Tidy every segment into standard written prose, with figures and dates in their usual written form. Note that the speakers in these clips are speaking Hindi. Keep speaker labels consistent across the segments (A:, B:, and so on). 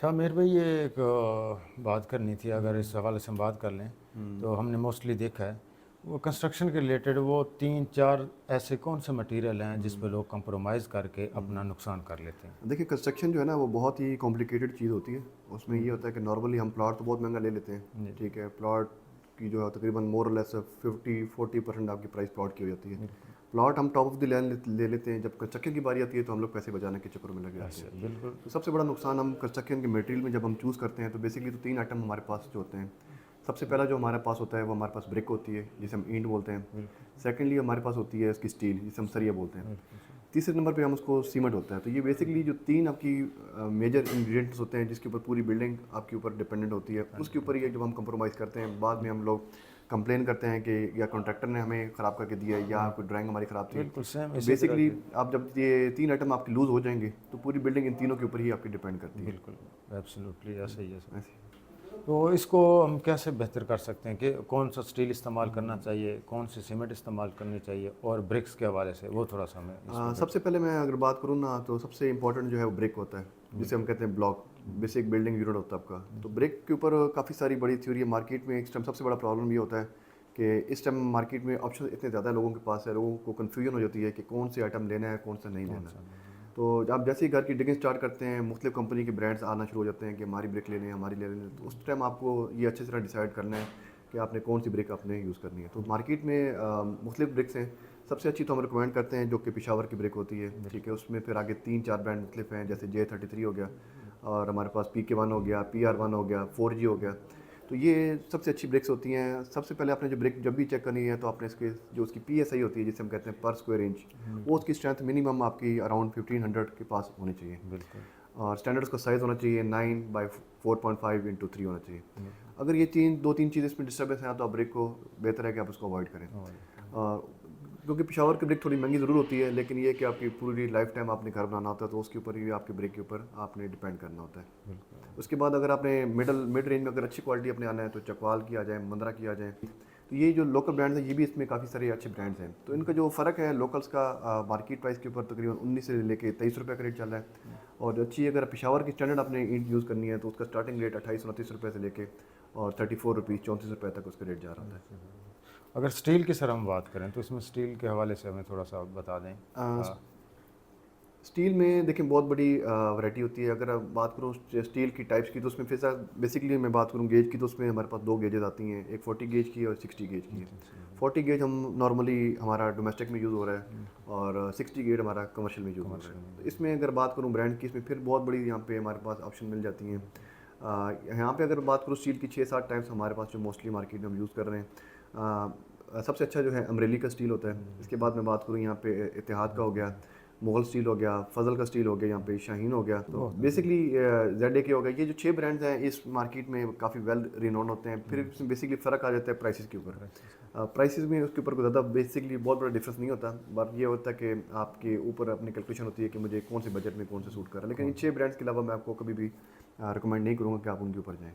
A: शामिर भाई, ये एक बात करनी थी। अगर इस हवाले से हम बात कर लें तो हमने मोस्टली देखा है वो कंस्ट्रक्शन के रिलेटेड वो तीन चार ऐसे कौन से मटेरियल हैं जिस पे लोग कंप्रोमाइज़ करके अपना नुकसान कर लेते हैं।
B: देखिए कंस्ट्रक्शन जो है ना वो बहुत ही कॉम्प्लिकेटेड चीज़ होती है। उसमें ये होता है कि नॉर्मली हम प्लॉट तो बहुत महंगा ले लेते हैं,
A: जी।
B: ठीक है। प्लॉट की जो है तकरीबन मोर और लेस 50-40% आपकी प्राइस प्लॉट की हो जाती है।
A: बिल्कुल।
B: प्लॉट हम टॉप ऑफ द लाइन ले लेते हैं। जब कंस्ट्रक्शन की बारी आती है तो हम लोग पैसे बचाने के चक्कर में लग जाते
A: ऐसे
B: हैं।
A: बिल्कुल।
B: तो सबसे बड़ा नुकसान हम कंस्ट्रक्शन के मटेरियल में जब हम चूज़ करते हैं तो बेसिकली तो 3 आइटम हमारे पास जो होते हैं। सबसे पहला जो हमारे पास होता है वो हमारे पास ब्रिक होती है जिसे हम ईंट बोलते हैं।
A: बिल्कुल।
B: सेकेंडली हमारे पास होती है इसकी स्टील जिसे हम सरिया बोलते हैं।
A: बिल्कुल सही।
B: तीसरे नंबर पे हम उसको सीमेंट होता है। तो ये बेसिकली जो 3 आपकी मेजर इंग्रेडिएंट्स होते हैं जिसके ऊपर पूरी बिल्डिंग आपके ऊपर डिपेंडेंट होती है, उसके ऊपर ही जब हम कंप्रोमाइज़ करते हैं बाद में हम लोग कंप्लेन करते हैं कि या कॉन्ट्रैक्टर ने हमें ख़राब करके दिया है या कोई ड्राइंग हमारी ख़राब थी।
A: बिल्कुल सेम
B: तो
A: इसी तरह
B: बेसिकली
A: के।
B: आप जब ये 3 आइटम आपके लूज़ हो जाएंगे तो पूरी बिल्डिंग इन तीनों के ऊपर ही आपकी डिपेंड करती है।
A: बिल्कुल। एब्सोल्युटली ऐसा ही है सर।
B: ऐसे
A: तो इसको हम कैसे बेहतर कर सकते हैं कि कौन सा स्टील इस्तेमाल करना चाहिए, कौन सी सीमेंट इस्तेमाल करनी चाहिए, और ब्रिक्स के हवाले से वो थोड़ा सा हमें इसमें
B: सबसे पहले मैं अगर बात करूँ ना तो सबसे इंपॉर्टेंट जो है वो ब्रिक होता है जिसे हम
A: बिल्कुल।
B: कहते हैं ब्लॉक। बेसिक बिल्डिंग यूनिट होता है आपका। तो ब्रिक के ऊपर काफ़ी सारी बड़ी थ्योरी है मार्केट में। इस टाइम सबसे बड़ा प्रॉब्लम ये होता है कि इस टाइम मार्केट में ऑप्शन इतने ज़्यादा लोगों के पास है, लोगों को कन्फ्यूजन हो जाती है कि कौन से आइटम लेना है कौन सा नहीं
A: कौन
B: लेना।
A: सा नहीं।
B: तो आप जैसे ही घर की डिगिंग स्टार्ट करते हैं मुख्तलिफ कंपनी के ब्रांड्स आना शुरू हो जाते हैं कि हमारी ब्रिक लेनी है हमारी ले लेनी है। तो उस टाइम आपको ये अच्छे तरह डिसाइड करना है कि आपने कौन सी ब्रिक आपने यूज़ करनी है। तो मार्केट में मुख्तलिफ ब्रिक्स हैं। सबसे अच्छी तो हम रिकमेंड करते हैं जो कि पेशावर की ब्रिक होती है, ठीक है। उसमें फिर आगे 3-4 ब्रांड मुख्तलिफ हैं जैसे J33 हो गया और हमारे पास PK1 हो गया, PR1 हो गया, 4G हो गया। तो ये सबसे अच्छी ब्रिक्स होती हैं। सबसे पहले आपने जो ब्रिक जब भी चेक करनी है तो आपने इसके जो उसकी PSI होती है जिसे हम कहते हैं पर स्क्वायर इंच, वो
A: बिल्कुल।
B: उसकी स्ट्रेंथ मिनिमम आपकी अराउंड 1500 के पास होनी चाहिए।
A: बिल्कुल।
B: और स्टैंडर्ड उसका साइज़ होना चाहिए 9/4.5x3 होना चाहिए।
A: बिल्कुल।
B: अगर ये तीन दो तीन चीज़ इसमें डिस्टर्बेंस है तो आप ब्रिक को बेहतर है कि आप उसको अवॉइड करें।
A: और
B: क्योंकि पेशावर की ब्रिक थोड़ी महंगी ज़रूर होती है लेकिन ये है कि आपकी पूरी लाइफ टाइम आपने घर बनाना होता है तो उसके ऊपर ही आपके ब्रिक के ऊपर आपने डिपेंड करना होता है।
A: बिल्कुल।
B: उसके बाद अगर आपने मिड रेंज में अगर अच्छी क्वालिटी अपने आना है तो चकवाल की आ जाए, मंदरा की आ जाए। तो ये जो लोकल ब्रांड्स हैं ये भी इसमें काफ़ी सारे अच्छे ब्रांड्स हैं। तो इनका जो फ़र्क है लोकल्स का मार्केट प्राइस के ऊपर तकरीबन 19 से लेके 23 रुपये का रेट चल रहा है। और अच्छी अगर पेशावर की स्टैंडर्ड आपने ईंट यूज़ करनी है तो उसका स्टार्टिंग रेट 28-29 रुपये से लेके और 34 रुपीज़ 34 रुपये तक उसका रेट जा रहा
A: अगर स्टील की सर हम बात करें तो इसमें स्टील के हवाले से हमें थोड़ा सा बता दें।
B: है। स्टील में देखिए बहुत बड़ी वैरायटी होती है। अगर आप बात करूँ स्टील की टाइप्स की तो उसमें फिर सर बेसिकली मैं बात करूँ गेज की तो उसमें हमारे पास दो गेजेस आती हैं, एक 40 गेज की और 60 गेज की है। 40 गेज हम नॉर्मली हमारा डोमेस्टिक में यूज़ हो रहा है और 60 गेज हमारा कमर्शियल में यूज़ हो रहा
A: कमर्शियल
B: है। तो
A: में।
B: इसमें अगर बात करूँ ब्रांड की इसमें फिर बहुत बड़ी यहाँ पे हमारे पास ऑप्शन मिल जाती हैं। यहाँ पे अगर बात करूँ स्टील की 6-7 टाइप्स हमारे पास जो मोस्टली मार्केट में हम यूज़ कर रहे हैं। सबसे अच्छा जो है अमरेली का स्टील होता है। इसके बाद मैं बात करूँ यहाँ पे इतिहाद का हो गया, मुगल स्टील हो गया, फजल का स्टील हो गया, यहाँ पे शाहीन हो गया। तो
A: बहुत है।
B: बेसिकली ZAK हो गया। ये जो 6 ब्रांड्स हैं इस मार्केट में काफ़ी वेल रिनोन होते हैं। फिर इसमें बेसिकली फ़र्क आ जाता है प्राइसेस के ऊपर।
A: प्राइसेस का।
B: प्राइसेस में उसके ऊपर कोई ज़्यादा बेसिकली बहुत बड़ा डिफरेंस नहीं होता। बट ये होता है कि आपके ऊपर अपनी कैलकुलेशन होती है कि मुझे कौन से बजट में कौन से सूट कर रहा है। लेकिन इन
A: कौन
B: 6 ब्रांड्स के अलावा मैं आपको कभी भी रिकमेंड नहीं करूँगा कि आप उनके ऊपर जाएँ।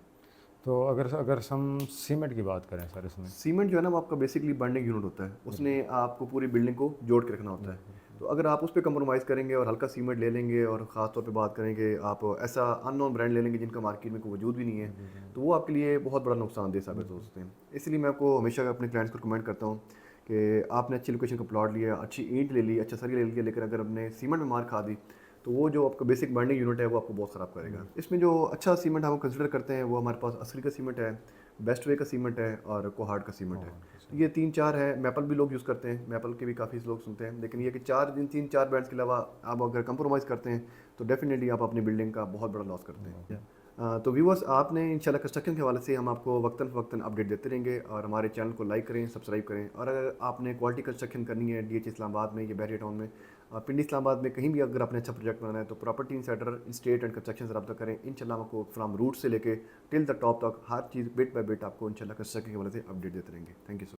A: तो अगर अगर हम सीमेंट की बात करें सर इसमें।
B: सीमेंट जो है ना वो आपका बेसिकली बाइंडिंग यूनिट होता है। उसने
A: बिल्कुल।
B: आपको पूरी बिल्डिंग को जोड़ के रखना होता है।
A: बिल्कुल।
B: तो अगर आप उस पे कंप्रोमाइज़ करेंगे और हल्का सीमेंट ले लेंगे और ख़ास तौर पे बात करेंगे आप ऐसा अननोन ब्रांड ले लेंगे जिनका मार्केट में कोई वजूद भी नहीं है, तो वो आपके लिए बहुत बड़ा नुकसानदेह साबित हो सकते हैं। इसलिए मैं आपको हमेशा अपने क्लाइंट्स को रिकमेंड करता हूँ कि आपने अच्छी लोकेशन का प्लॉट लिया, अच्छी ईंट ले ली, अच्छा सरिया ले लिया, लेकिन अगर हमने सीमेंट में मार खा दी तो वो जो आपका बेसिक बाइंडिंग यूनिट है वो आपको बहुत ख़राब करेगा। इसमें जो अच्छा सीमेंट हम कंसिडर करते हैं वो हमारे पास असली का सीमेंट है, बेस्ट वे का सीमेंट है और कोहार्ड का सीमेंट है। तो ये 3-4 है। मैपल भी लोग यूज़ करते हैं, मैपल के भी काफ़ी लोग सुनते हैं। लेकिन ये कि 3-4 ब्रांड्स के अलावा आप अगर कंप्रोमाइज़ करते हैं तो डेफिनेटली आप अपनी बिल्डिंग का बहुत बड़ा लॉस करते हैं। तो व्यूअर्स आपने इंशाल्लाह कंस्ट्रक्शन के हवाले से हम आपको वक्तन फ़वक्तन अपडेट देते रहेंगे और हमारे चैनल को लाइक करें, सब्सक्राइब करें। और अगर आपने क्वालिटी कंस्ट्रक्शन करनी है DH इस्लामाबाद में या बैरिया टाउन में, पिंडी इस्लामाबाद में कहीं भी अगर आपने अच्छा प्रोजेक्ट बनाना है तो property insider state and construction से रब्ता करें। इंशाल्लाह आपको फ्राम रूट से लेके टिल द टॉप तक हर चीज़ बिट बाय बिट आपको इंशाल्लाह कंस्ट्रक्शन के हवाले से अपडेट देते रहेंगे। Thank you so